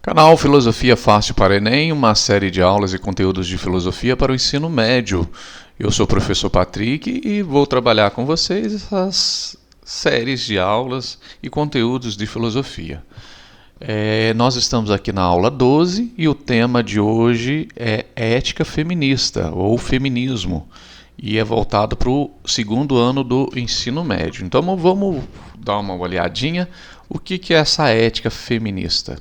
Canal Filosofia Fácil para Enem, uma série de aulas e conteúdos de filosofia para o ensino médio. Eu sou o professor Patrick e vou trabalhar com vocês as séries de aulas e conteúdos de filosofia. Nós estamos aqui na aula 12 e o tema de hoje é ética feminista ou feminismo e é voltado para o segundo ano do ensino médio. Então vamos dar uma olhadinha o que é essa ética feminista.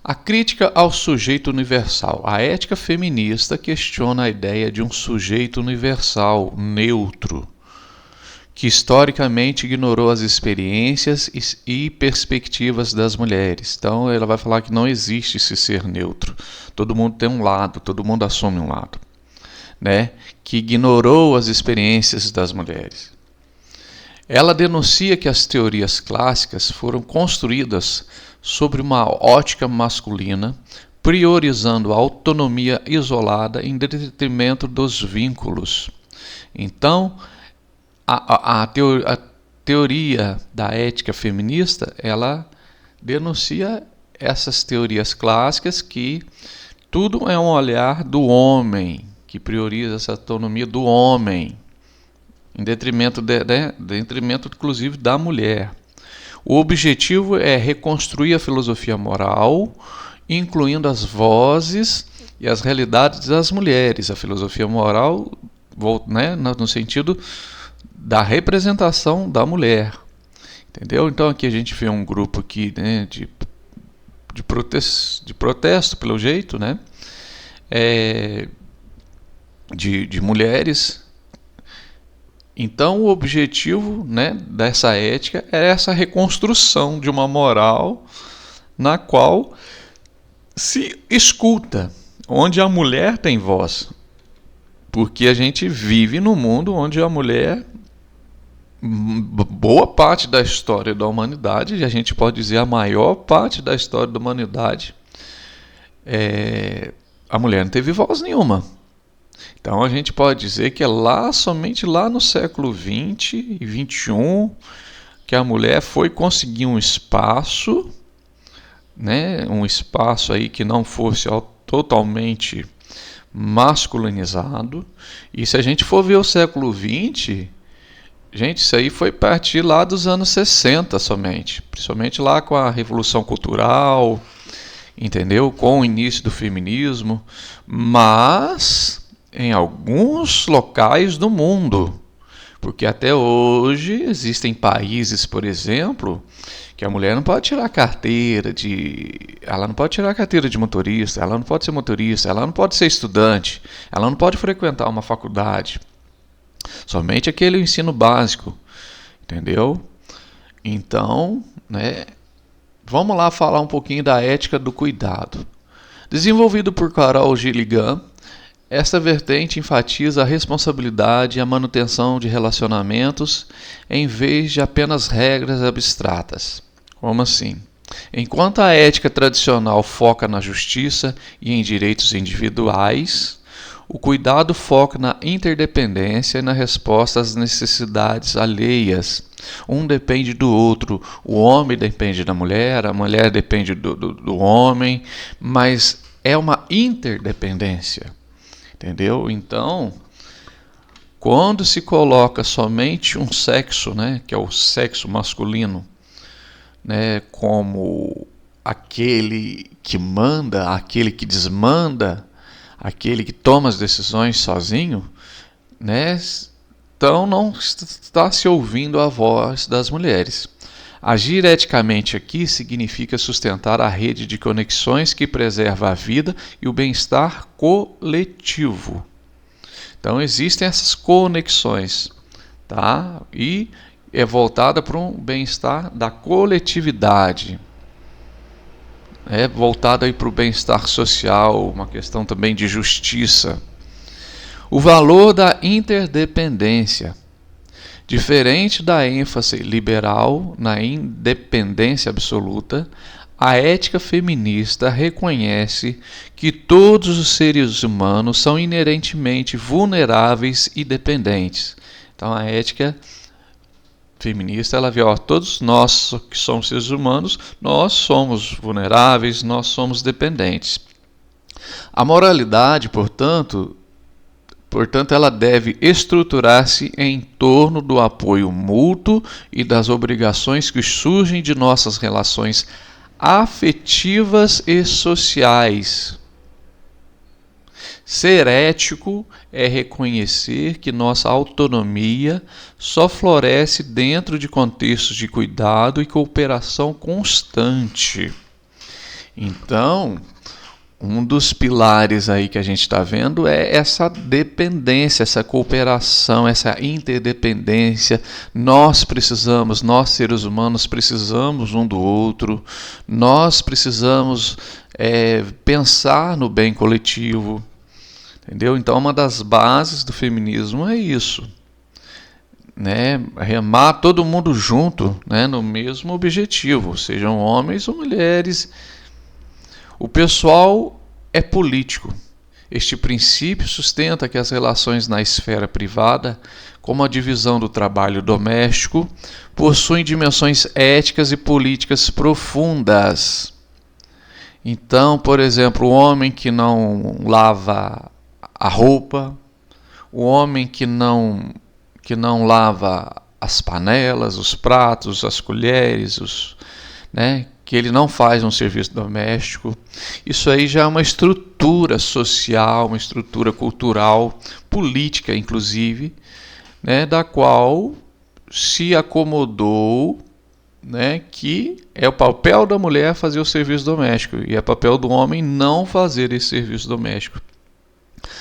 A crítica ao sujeito universal. A ética feminista questiona a ideia de um sujeito universal, neutro, que historicamente ignorou as experiências e perspectivas das mulheres. Então ela vai falar que não existe esse ser neutro. Todo mundo tem um lado, todo mundo assume um lado, né? Que ignorou as experiências das mulheres. Ela denuncia que as teorias clássicas foram construídas sobre uma ótica masculina, priorizando a autonomia isolada em detrimento dos vínculos. Então, a teoria da ética feminista, ela denuncia essas teorias clássicas que tudo é um olhar do homem, que prioriza essa autonomia do homem, em detrimento inclusive da mulher. O objetivo é reconstruir a filosofia moral, incluindo as vozes e as realidades das mulheres. A filosofia moral, né, no sentido da representação da mulher. Entendeu? Então aqui a gente vê um grupo aqui, né, de protesto, pelo jeito, né, de mulheres. Então o objetivo, né, dessa ética é essa reconstrução de uma moral na qual se escuta, onde a mulher tem voz. Porque a gente vive num mundo onde a mulher, boa parte da história da humanidade, e a gente pode dizer a maior parte da história da humanidade, a mulher não teve voz nenhuma. Então a gente pode dizer que é somente lá no século XX e XXI que a mulher foi conseguir um espaço, né, um espaço aí que não fosse totalmente masculinizado. E se a gente for ver o século XX, gente, isso aí foi partir lá dos anos 60 somente, principalmente lá com a Revolução Cultural, entendeu? Com o início do feminismo, mas em alguns locais do mundo, porque até hoje existem países, por exemplo, que a mulher não pode tirar carteira ela não pode tirar a carteira de motorista, ela não pode ser motorista, ela não pode ser estudante, ela não pode frequentar uma faculdade, somente aquele ensino básico, entendeu? Então, né, vamos lá falar um pouquinho da ética do cuidado. Desenvolvido por Carol Gilligan, esta vertente enfatiza a responsabilidade e a manutenção de relacionamentos em vez de apenas regras abstratas. Como assim? Enquanto a ética tradicional foca na justiça e em direitos individuais, o cuidado foca na interdependência e na resposta às necessidades alheias. Um depende do outro, o homem depende da mulher, a mulher depende do homem, mas é uma interdependência. Entendeu? Então, quando se coloca somente um sexo, né, que é o sexo masculino, né, como aquele que manda, aquele que desmanda, aquele que toma as decisões sozinho, né, então não está se ouvindo a voz das mulheres. Agir eticamente aqui significa sustentar a rede de conexões que preserva a vida e o bem-estar coletivo. Então existem essas conexões, tá? E é voltada para um bem-estar da coletividade. É voltada para o bem-estar social, uma questão também de justiça. O valor da interdependência. Diferente da ênfase liberal na independência absoluta, a ética feminista reconhece que todos os seres humanos são inerentemente vulneráveis e dependentes. Então a ética feminista, ela vê, ó, todos nós que somos seres humanos, nós somos vulneráveis, nós somos dependentes. A moralidade, portanto, ela deve estruturar-se em torno do apoio mútuo e das obrigações que surgem de nossas relações afetivas e sociais. Ser ético é reconhecer que nossa autonomia só floresce dentro de contextos de cuidado e cooperação constante. Então, um dos pilares aí que a gente está vendo é essa dependência, essa cooperação, essa interdependência. Nós seres humanos precisamos um do outro, nós precisamos pensar no bem coletivo. Entendeu? Então, uma das bases do feminismo é isso, né? Remar todo mundo junto, né? No mesmo objetivo, sejam homens ou mulheres. O pessoal é político. Este princípio sustenta que as relações na esfera privada, como a divisão do trabalho doméstico, possuem dimensões éticas e políticas profundas. Então, por exemplo, o homem que não lava a roupa, o homem que não lava as panelas, os pratos, as colheres, né, que ele não faz um serviço doméstico. Isso aí já é uma estrutura social, uma estrutura cultural, política inclusive, né, da qual se acomodou, né, que é o papel da mulher fazer o serviço doméstico e é papel do homem não fazer esse serviço doméstico.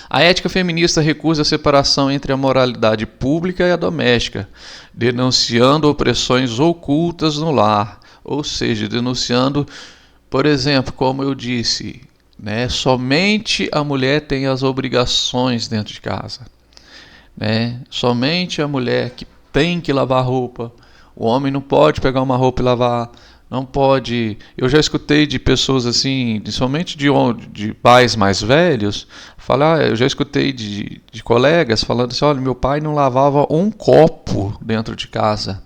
A ética feminista recusa a separação entre a moralidade pública e a doméstica, denunciando opressões ocultas no lar, ou seja, denunciando, por exemplo, como eu disse, né, somente a mulher tem as obrigações dentro de casa, né? Somente a mulher que tem que lavar roupa, o homem não pode pegar uma roupa e lavar. Não pode. Eu já escutei de pessoas assim, somente de pais mais velhos, eu já escutei de colegas falando assim: olha, meu pai não lavava um copo dentro de casa.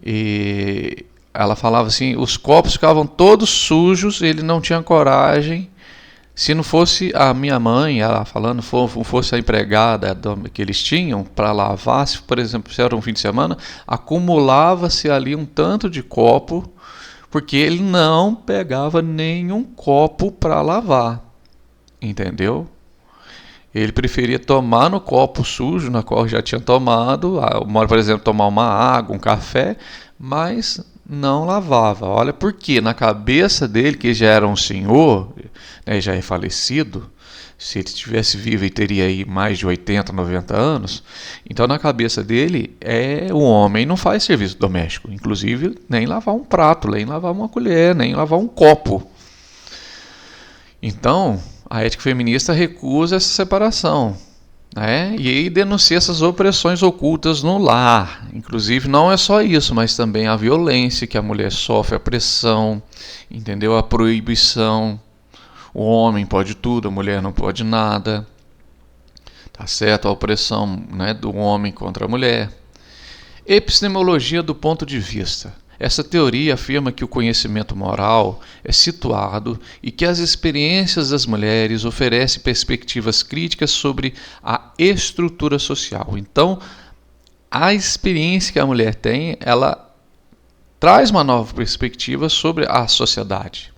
E ela falava assim: os copos ficavam todos sujos, ele não tinha coragem. Se não fosse a minha mãe, ela falando, fosse a empregada que eles tinham para lavar, se, por exemplo, se era um fim de semana, acumulava-se ali um tanto de copo, porque ele não pegava nenhum copo para lavar, entendeu? Ele preferia tomar no copo sujo, na qual já tinha tomado, por exemplo, tomar uma água, um café, mas não lavava. Olha por quê? Na cabeça dele, que já era um senhor, né, já é falecido, se ele estivesse vivo ele teria aí mais de 80, 90 anos, então na cabeça dele o homem não faz serviço doméstico, inclusive nem lavar um prato, nem lavar uma colher, nem lavar um copo. Então, a ética feminista recusa essa separação, né? E aí denuncia essas opressões ocultas no lar. Inclusive, não é só isso, mas também a violência que a mulher sofre, a pressão, entendeu? A proibição. O homem pode tudo, a mulher não pode nada. Tá certo? A opressão, né, do homem contra a mulher. Epistemologia do ponto de vista. Essa teoria afirma que o conhecimento moral é situado e que as experiências das mulheres oferecem perspectivas críticas sobre a estrutura social. Então, a experiência que a mulher tem, ela traz uma nova perspectiva sobre a sociedade.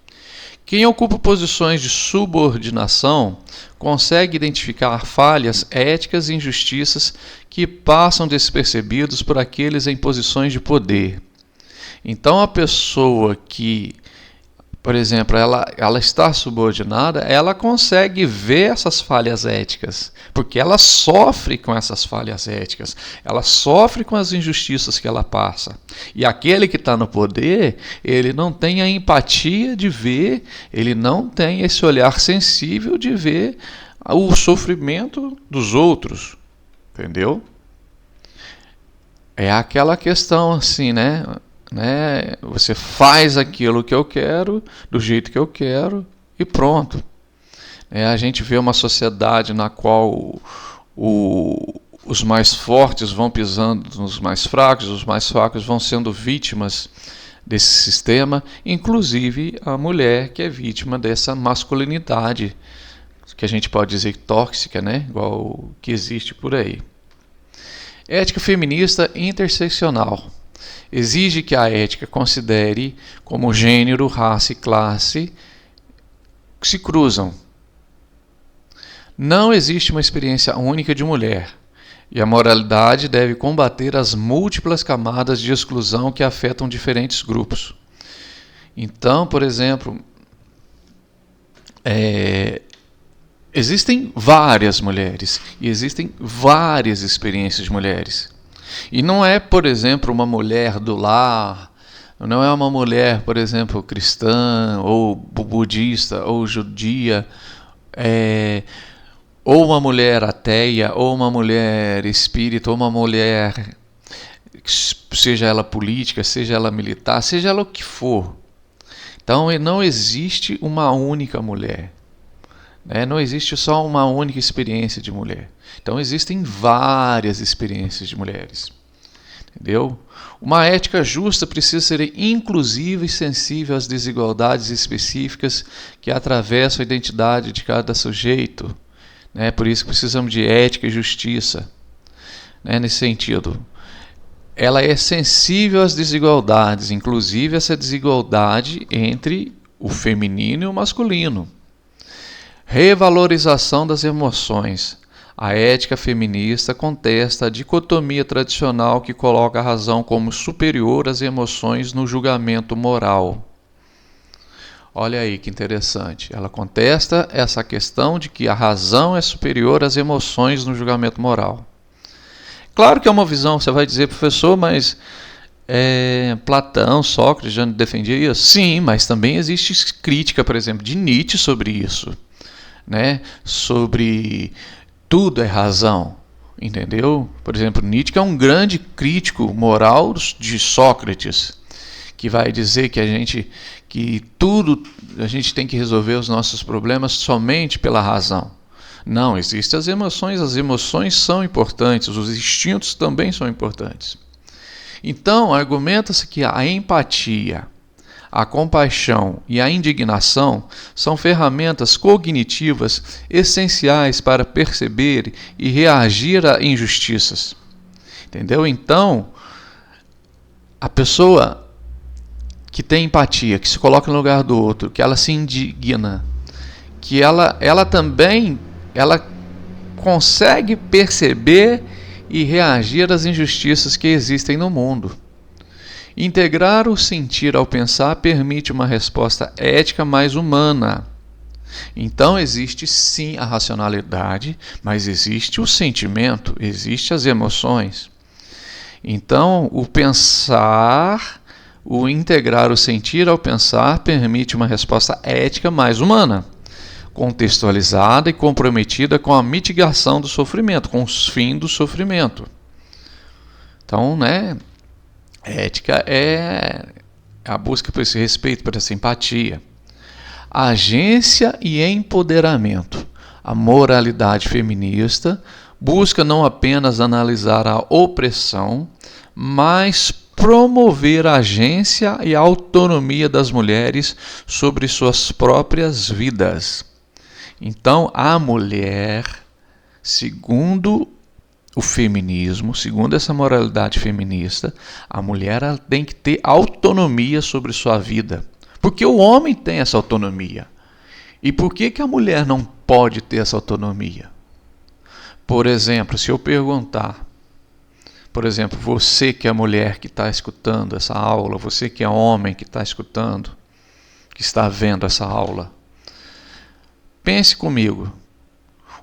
Quem ocupa posições de subordinação consegue identificar falhas éticas e injustiças que passam despercebidos por aqueles em posições de poder. Então, a pessoa que, por exemplo, ela está subordinada, ela consegue ver essas falhas éticas, porque ela sofre com essas falhas éticas, ela sofre com as injustiças que ela passa. E aquele que está no poder, ele não tem a empatia de ver, ele não tem esse olhar sensível de ver o sofrimento dos outros, entendeu? É aquela questão assim, né? Você faz aquilo que eu quero, do jeito que eu quero e pronto. A gente vê uma sociedade na qual os mais fortes vão pisando nos mais fracos, os mais fracos vão sendo vítimas desse sistema, inclusive a mulher que é vítima dessa masculinidade, que a gente pode dizer tóxica, né? Igual que existe por aí. Ética feminista interseccional. Exige que a ética considere como gênero, raça e classe que se cruzam. Não existe uma experiência única de mulher, e a moralidade deve combater as múltiplas camadas de exclusão que afetam diferentes grupos. Então, por exemplo, existem várias mulheres e existem várias experiências de mulheres. E não é, por exemplo, uma mulher do lar, não é uma mulher, por exemplo, cristã, ou budista, ou judia, ou uma mulher ateia, ou uma mulher espírita, ou uma mulher, seja ela política, seja ela militar, seja ela o que for. Então não existe uma única mulher, né? Não existe só uma única experiência de mulher. Então existem várias experiências de mulheres. Entendeu? Uma ética justa precisa ser inclusiva e sensível às desigualdades específicas que atravessam a identidade de cada sujeito. Né? Por isso que precisamos de ética e justiça, né? Nesse sentido. Ela é sensível às desigualdades, inclusive essa desigualdade entre o feminino e o masculino. Revalorização das emoções. A ética feminista contesta a dicotomia tradicional que coloca a razão como superior às emoções no julgamento moral. Olha aí que interessante. Ela contesta essa questão de que a razão é superior às emoções no julgamento moral. Claro que é uma visão, você vai dizer, professor, mas Platão, Sócrates já defendia isso? Sim, mas também existe crítica, por exemplo, de Nietzsche sobre isso, né? Sobre tudo é razão, entendeu? Por exemplo, Nietzsche é um grande crítico moral de Sócrates, que vai dizer que a gente tem que resolver os nossos problemas somente pela razão. Não, existem as emoções são importantes, os instintos também são importantes. Então, argumenta-se que a empatia, a compaixão e a indignação são ferramentas cognitivas essenciais para perceber e reagir a injustiças. Entendeu? Então, a pessoa que tem empatia, que se coloca no lugar do outro, que ela se indigna, que ela também consegue perceber e reagir às injustiças que existem no mundo. Integrar o sentir ao pensar permite uma resposta ética mais humana. Então existe sim a racionalidade, mas existe o sentimento, existem as emoções. Então o pensar, o integrar o sentir ao pensar permite uma resposta ética mais humana, contextualizada e comprometida com a mitigação do sofrimento, com os fins do sofrimento. Então, né, ética é a busca por esse respeito, por essa empatia. Agência e empoderamento. A moralidade feminista busca não apenas analisar a opressão, mas promover a agência e a autonomia das mulheres sobre suas próprias vidas. Então, a mulher, segundo o feminismo, segundo essa moralidade feminista, a mulher ela tem que ter autonomia sobre sua vida. Porque o homem tem essa autonomia. E por que a mulher não pode ter essa autonomia? Por exemplo, se eu perguntar, por exemplo, você que é mulher que está escutando essa aula, você que é homem que está escutando, que está vendo essa aula, pense comigo,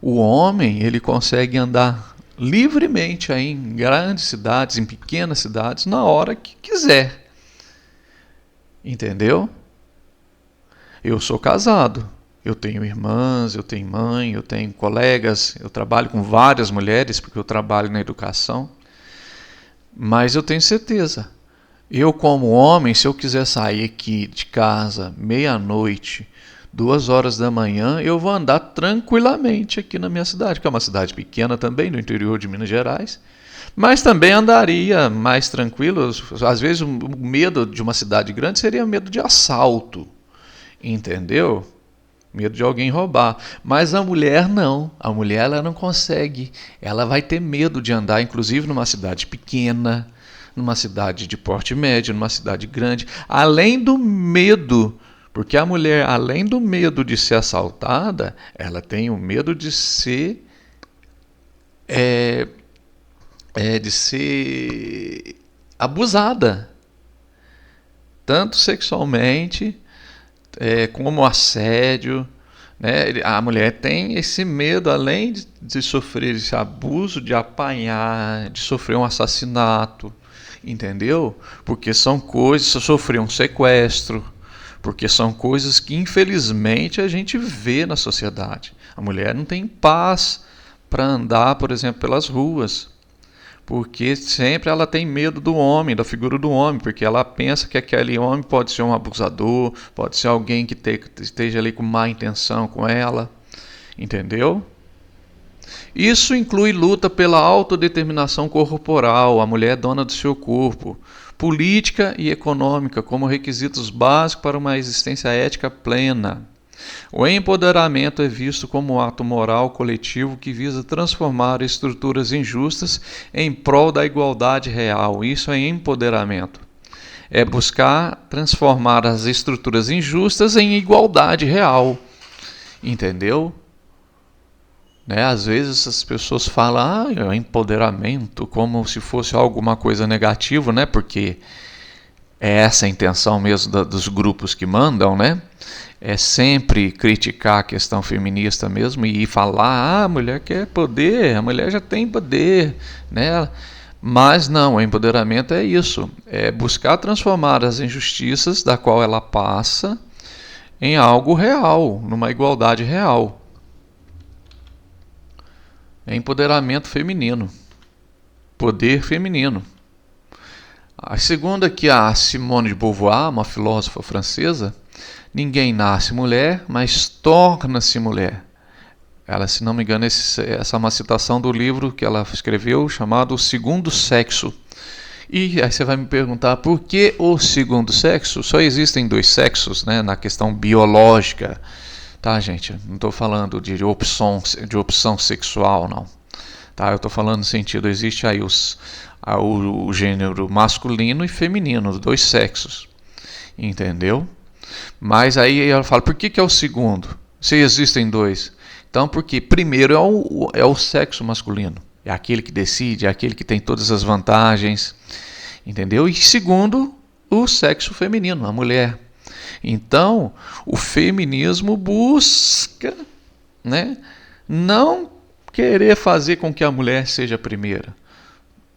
o homem ele consegue andar livremente aí em grandes cidades, em pequenas cidades, na hora que quiser. Entendeu? Eu sou casado, eu tenho irmãs, eu tenho mãe, eu tenho colegas, eu trabalho com várias mulheres porque eu trabalho na educação, mas eu tenho certeza, eu como homem, se eu quiser sair aqui de casa meia-noite, 2 horas da manhã, eu vou andar tranquilamente aqui na minha cidade, que é uma cidade pequena também, no interior de Minas Gerais. Mas também andaria mais tranquilo. Às vezes o medo de uma cidade grande seria medo de assalto, entendeu? Medo de alguém roubar. Mas a mulher não. A mulher ela não consegue. Ela vai ter medo de andar, inclusive numa cidade pequena, numa cidade de porte médio, numa cidade grande. Além do medo, porque a mulher, além do medo de ser assaltada, ela tem o medo de ser é, de ser abusada, tanto sexualmente como assédio. Né? A mulher tem esse medo, além de sofrer esse abuso, de apanhar, de sofrer um assassinato, entendeu? Porque são coisas, sofrer um sequestro, porque são coisas que infelizmente a gente vê na sociedade. A mulher não tem paz para andar, por exemplo, pelas ruas, porque sempre ela tem medo do homem, da figura do homem, porque ela pensa que aquele homem pode ser um abusador, pode ser alguém que esteja ali com má intenção com ela, entendeu? Isso inclui luta pela autodeterminação corporal, a mulher é dona do seu corpo, política e econômica como requisitos básicos para uma existência ética plena. O empoderamento é visto como um ato moral coletivo que visa transformar estruturas injustas em prol da igualdade real. Isso é empoderamento. É buscar transformar as estruturas injustas em igualdade real. Entendeu? Né? Às vezes as pessoas falam empoderamento como se fosse alguma coisa negativa, né? Porque é essa a intenção mesmo dos grupos que mandam, né? É sempre criticar a questão feminista mesmo e falar, a mulher quer poder, a mulher já tem poder, né? Mas não, o empoderamento é isso, é buscar transformar as injustiças da qual ela passa em algo real, numa igualdade real. É empoderamento feminino, poder feminino. A segunda, que é a Simone de Beauvoir, uma filósofa francesa, ninguém nasce mulher, mas torna-se mulher. Ela, se não me engano, essa é uma citação do livro que ela escreveu, chamado O Segundo Sexo. E aí você vai me perguntar, por que o segundo sexo? Só existem 2 sexos, né, na questão biológica. Tá, gente? Não estou falando de opção sexual, não. Tá, eu estou falando no sentido, existe aí o gênero masculino e feminino, os 2 sexos. Entendeu? Mas aí ela fala, por que é o segundo? Se existem 2. Então, porque primeiro é o sexo masculino. É aquele que decide, é aquele que tem todas as vantagens. Entendeu? E segundo, o sexo feminino, a mulher. Então, o feminismo busca, né, não querer fazer com que a mulher seja a primeira,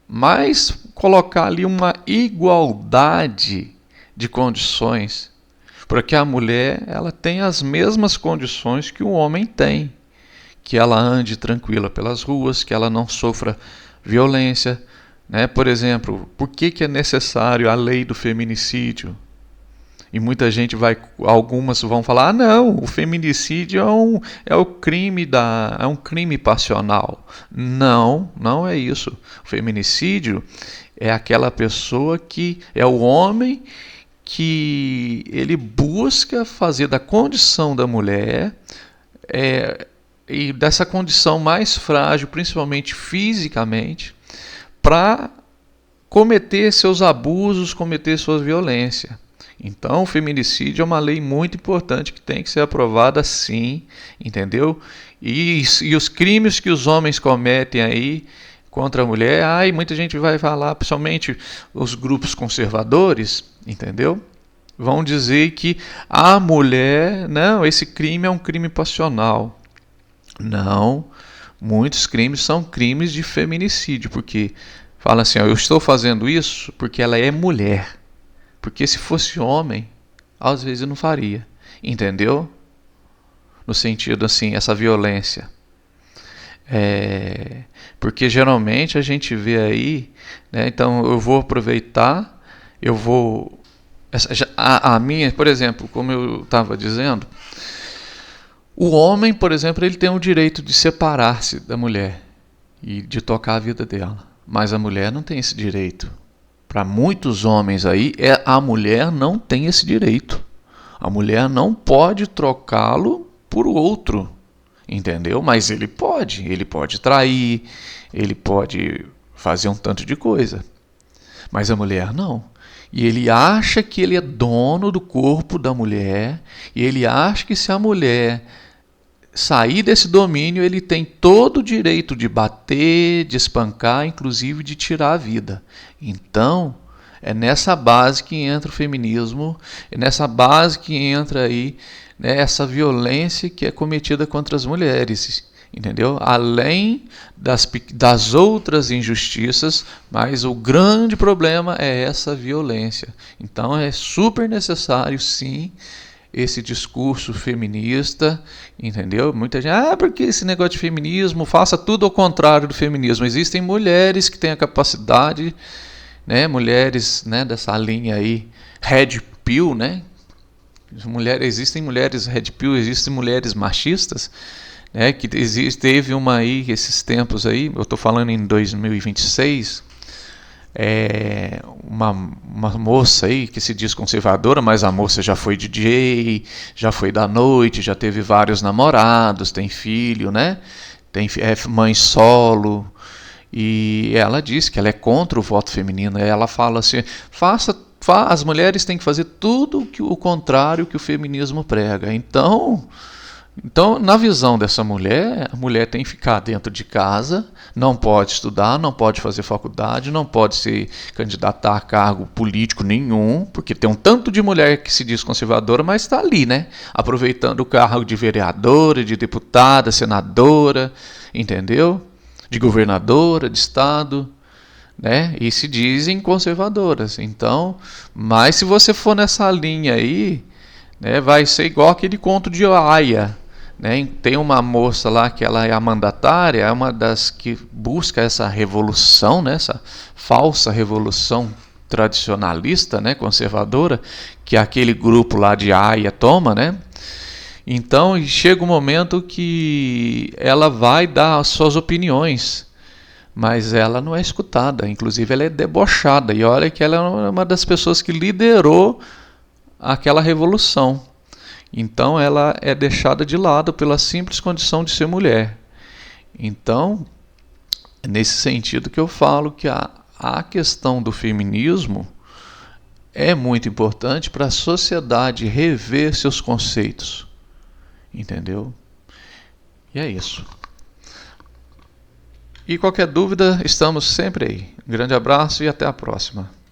mas colocar ali uma igualdade de condições, para que a mulher ela tenha as mesmas condições que o homem tem, que ela ande tranquila pelas ruas, que ela não sofra violência, né? Por exemplo, por que é necessário a lei do feminicídio? E muita gente algumas vão falar, não, o feminicídio é um crime passional. Não, não é isso. O feminicídio é aquela pessoa que é o homem que ele busca fazer da condição da mulher e dessa condição mais frágil, principalmente fisicamente, para cometer seus abusos, cometer sua violência. Então, o feminicídio é uma lei muito importante que tem que ser aprovada sim, entendeu? E os crimes que os homens cometem aí contra a mulher, muita gente vai falar, principalmente os grupos conservadores, entendeu? Vão dizer que a mulher, não, esse crime é um crime passional. Não, muitos crimes são crimes de feminicídio, porque fala assim, eu estou fazendo isso porque ela é mulher. Porque se fosse homem, às vezes eu não faria. Entendeu? No sentido assim, essa violência. Porque geralmente a gente vê aí, né, então eu vou aproveitar, a minha, por exemplo, como eu estava dizendo, O homem, por exemplo, ele tem o direito de separar-se da mulher e de tocar a vida dela. Mas a mulher não tem esse direito. Para muitos homens aí, a mulher não tem esse direito. A mulher não pode trocá-lo por outro, entendeu? Mas ele pode trair, ele pode fazer um tanto de coisa. Mas a mulher não. E ele acha que ele é dono do corpo da mulher, e ele acha que se a mulher sair desse domínio, ele tem todo o direito de bater, de espancar, inclusive de tirar a vida. Então, é nessa base que entra o feminismo, é nessa base que entra aí, né, essa violência que é cometida contra as mulheres, entendeu? Além das outras injustiças, mas o grande problema é essa violência. Então, é super necessário, sim, esse discurso feminista, entendeu? Muita gente, porque esse negócio de feminismo, faça tudo ao contrário do feminismo. Existem mulheres que têm a capacidade, né, mulheres, né, dessa linha aí, Red Pill, né? Existem mulheres Red Pill, existem mulheres machistas, né, que teve uma aí, esses tempos aí, eu estou falando em 2026, uma moça aí que se diz conservadora, mas a moça já foi DJ, já foi da noite, já teve vários namorados, tem filho, né? É mãe solo, e ela diz que ela é contra o voto feminino. Ela fala assim: as mulheres têm que fazer tudo o contrário que o feminismo prega. Então, na visão dessa mulher, a mulher tem que ficar dentro de casa, não pode estudar, não pode fazer faculdade, não pode se candidatar a cargo político nenhum, porque tem um tanto de mulher que se diz conservadora, mas está ali, né? Aproveitando o cargo de vereadora, de deputada, senadora, entendeu? De governadora, de estado, né? E se dizem conservadoras. Então, mas se você for nessa linha aí, né, vai ser igual aquele conto de Aya. Né? Tem uma moça lá que ela é a mandatária, é uma das que busca essa revolução, né? Essa falsa revolução tradicionalista, né? Conservadora, que aquele grupo lá de Aya toma, né? Então chega um momento que ela vai dar as suas opiniões, mas ela não é escutada, inclusive ela é debochada, e olha que ela é uma das pessoas que liderou aquela revolução. Então ela é deixada de lado pela simples condição de ser mulher. Então, é nesse sentido que eu falo que a questão do feminismo é muito importante para a sociedade rever seus conceitos. Entendeu? E é isso. E qualquer dúvida, estamos sempre aí. Um grande abraço e até a próxima.